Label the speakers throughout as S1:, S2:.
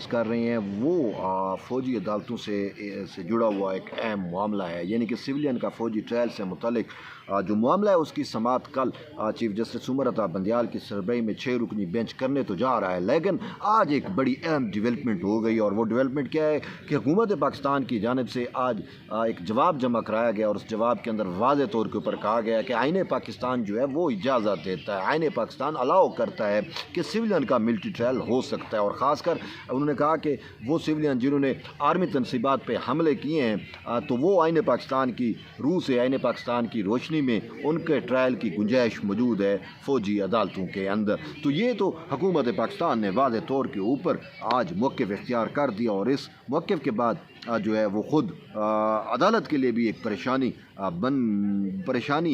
S1: Discuss کر رہے ہیں وہ فوجی عدالتوں سے جڑا ہوا ایک اہم معاملہ ہے، یعنی کہ سویلین کا فوجی ٹرائل سے متعلق جو معاملہ ہے اس کی سماعت کل چیف جسٹس عمر عطا بندیال کی سربراہی میں 6 رکنی بینچ کرنے تو جا رہا ہے، لیکن آج ایک بڑی اہم ڈیولپمنٹ ہو گئی، اور وہ ڈیولپمنٹ کیا ہے کہ حکومت پاکستان کی جانب سے آج ایک جواب جمع کرایا گیا، اور اس جواب کے اندر واضح طور کے اوپر کہا گیا کہ آئین پاکستان جو ہے وہ اجازت دیتا ہے، آئین پاکستان الاؤ کرتا ہے کہ سویلین کا ملٹری ٹرائل ہو سکتا ہے، اور خاص کر انہوں نے کہا کہ وہ سویلین جنہوں نے آرمی تنصیبات پہ حملے کیے ہیں تو وہ آئین پاکستان کی روح سے، آئین پاکستان کی روشنی میں ان کے ٹرائل کی گنجائش موجود ہے فوجی عدالتوں کے اندر۔ تو یہ تو حکومت پاکستان نے واضح طور کے اوپر آج موقف اختیار کر دیا، اور اس موقف کے بعد جو ہے وہ خود عدالت کے لیے بھی ایک پریشانی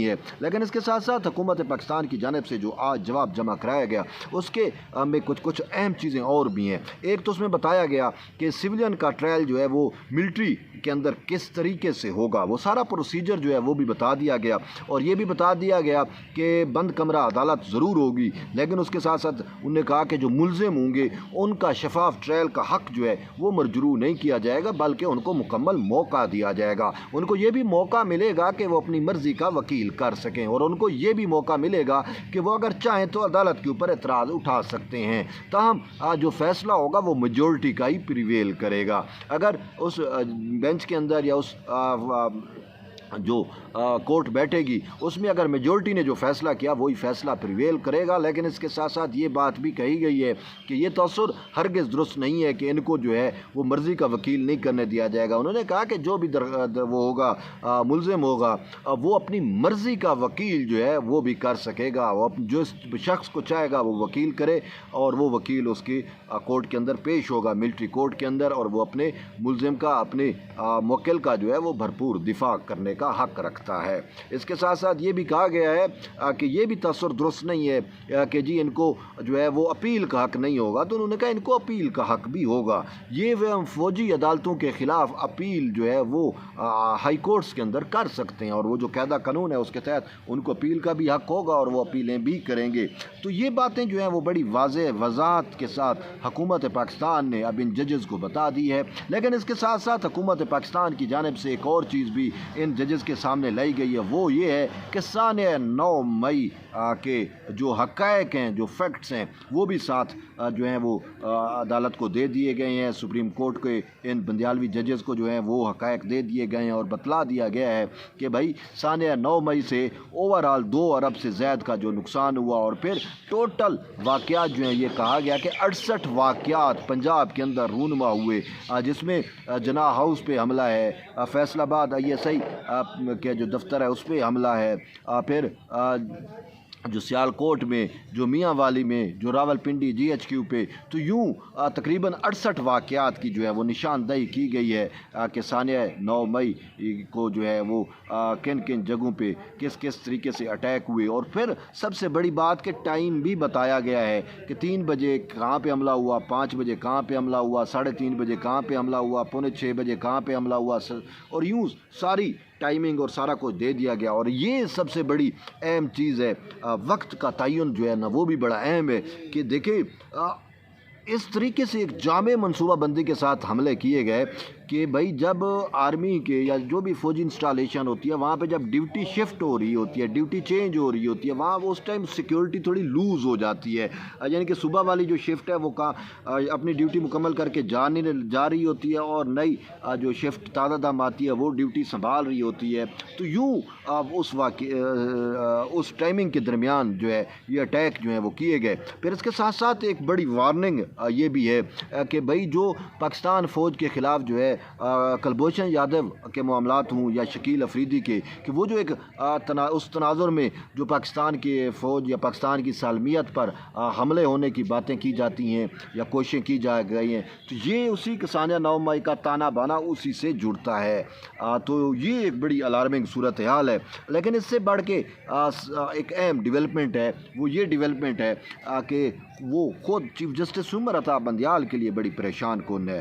S1: ہے، لیکن اس کے ساتھ ساتھ حکومت پاکستان کی جانب سے جو آج جواب جمع کرایا گیا اس کے میں کچھ اہم چیزیں اور بھی ہیں۔ ایک تو اس میں بتایا گیا کہ سویلین کا ٹرائل جو ہے وہ ملٹری کے اندر کس طریقے سے ہوگا، وہ سارا پروسیجر جو ہے وہ بھی بتا دیا گیا، اور یہ بھی بتا دیا گیا کہ بند کمرہ عدالت ضرور ہوگی، لیکن اس کے ساتھ ساتھ انہوں نے کہا کہ جو ملزم ہوں گے ان کا شفاف ٹرائل کا حق جو ہے وہ مرجوع نہیں کیا جائے گا، بلکہ ان کو مکمل موقع دیا جائے گا، ان کو یہ بھی موقع ملے گا کہ وہ اپنی مرضی کا وکیل کر سکیں، اور ان کو یہ بھی موقع ملے گا کہ وہ اگر چاہیں تو عدالت کے اوپر اعتراض اٹھا سکتے ہیں، تاہم جو فیصلہ ہوگا وہ میجورٹی کا ہی پریویل کرے گا۔ اگر اس بینچ کے اندر یا اس جو کورٹ بیٹھے گی اس میں اگر میجورٹی نے جو فیصلہ کیا وہی فیصلہ پریویل کرے گا، لیکن اس کے ساتھ ساتھ یہ بات بھی کہی گئی ہے کہ یہ تصور ہرگز درست نہیں ہے کہ ان کو جو ہے وہ مرضی کا وکیل نہیں کرنے دیا جائے گا۔ انہوں نے کہا کہ جو بھی وہ ہوگا ملزم ہوگا وہ اپنی مرضی کا وکیل جو ہے وہ بھی کر سکے گا، وہ جو شخص کو چاہے گا وہ وکیل کرے، اور وہ وکیل اس کی کورٹ کے اندر پیش ہوگا، ملٹری کورٹ کے اندر، اور وہ اپنے ملزم کا، اپنے موکل کا جو ہے وہ بھرپور دفاع کرنے کا حق رکھتا ہے۔ اس کے ساتھ ساتھ یہ بھی کہا گیا ہے کہ یہ بھی تصور درست نہیں ہے کہ جی ان کو جو ہے وہ اپیل کا حق نہیں ہوگا، تو انہوں نے کہا ان کو اپیل کا حق بھی ہوگا، یہ فوجی عدالتوں کے خلاف اپیل جو ہے وہ ہائی کورٹس کے اندر کر سکتے ہیں، اور وہ جو قاعدہ قانون ہے اس کے تحت ان کو اپیل کا بھی حق ہوگا، اور وہ اپیلیں بھی کریں گے۔ تو یہ باتیں جو ہیں وہ بڑی واضح وضاحت کے ساتھ حکومت پاکستان نے اب ان ججز کو بتا دی ہے، لیکن اس کے ساتھ ساتھ حکومت پاکستان کی جانب سے ایک اور چیز بھی ان ججز کے سامنے لائی گئی ہے، وہ یہ ہے کہ سانیہ 9 مئی کے جو حقائق ہیں، جو فیکٹس ہیں، وہ بھی ساتھ جو ہیں وہ عدالت کو دے دیے گئے ہیں، سپریم کورٹ کے ان بندیالوی ججز کو جو ہیں وہ حقائق دے دیے گئے ہیں، اور بتلا دیا گیا ہے کہ بھائی سانیہ 9 مئی سے اوورال 2 ارب سے زائد کا جو نقصان ہوا، اور پھر ٹوٹل واقعات جو ہیں یہ کہا گیا کہ 68 واقعات پنجاب کے اندر رونما ہوئے، جس میں جناح ہاؤس پہ حملہ ہے، فیصل آباد ISI کے جو دفتر ہے اس پہ حملہ ہے، پھر جو سیالکوٹ میں، جو میاں والی میں، جو راول پنڈی GHQ پہ، تو یوں تقریباً 68 واقعات کی جو ہے وہ نشاندہی کی گئی ہے کہ سانیہ 9 مئی کو جو ہے وہ کن کن جگہوں پہ کس کس طریقے سے اٹیک ہوئے، اور پھر سب سے بڑی بات کہ ٹائم بھی بتایا گیا ہے کہ 3 بجے کہاں پہ حملہ ہوا، 5 بجے کہاں پہ حملہ ہوا، 3:30 بجے کہاں پہ حملہ ہوا، 5:45 بجے کہاں پہ حملہ ہوا، اور یوں ساری ٹائمنگ اور سارا کچھ دے دیا گیا۔ اور یہ سب سے بڑی اہم چیز ہے، وقت کا تعین جو ہے نا وہ بھی بڑا اہم ہے کہ دیکھیں اس طریقے سے ایک جامع منصوبہ بندی کے ساتھ حملے کیے گئے کہ بھائی جب آرمی کے یا جو بھی فوجی انسٹالیشن ہوتی ہے وہاں پہ جب ڈیوٹی شفٹ ہو رہی ہوتی ہے، ڈیوٹی چینج ہو رہی ہوتی ہے، وہاں اس ٹائم سیکیورٹی تھوڑی لوز ہو جاتی ہے، یعنی کہ صبح والی جو شفٹ ہے وہ اپنی ڈیوٹی مکمل کر کے جا رہی ہوتی ہے، اور نئی جو شفٹ تازہ دم آتی ہے وہ ڈیوٹی سنبھال رہی ہوتی ہے، تو یوں اس ٹائمنگ کے درمیان جو ہے یہ اٹیک جو ہیں وہ کیے گئے۔ پھر اس کے ساتھ ساتھ ایک بڑی وارننگ یہ بھی ہے کہ بھائی جو پاکستان فوج کے خلاف جو ہے کلبھوشن یادو کے معاملات ہوں یا شکیل افریدی کے، کہ وہ جو ایک اس تناظر میں جو پاکستان کے فوج یا پاکستان کی سالمیت پر حملے ہونے کی باتیں کی جاتی ہیں یا کوششیں کی جا گئی ہیں، تو یہ اسی سانیہ 9 مئی کا تانا بانا اسی سے جڑتا ہے، تو یہ ایک بڑی الارمنگ صورتحال ہے۔ لیکن اس سے بڑھ کے ایک اہم ڈیولپمنٹ ہے، وہ یہ ڈیولپمنٹ ہے کہ وہ خود چیف جسٹس عمر عطا بندیال کے لیے بڑی پریشان کن ہے۔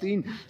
S1: 3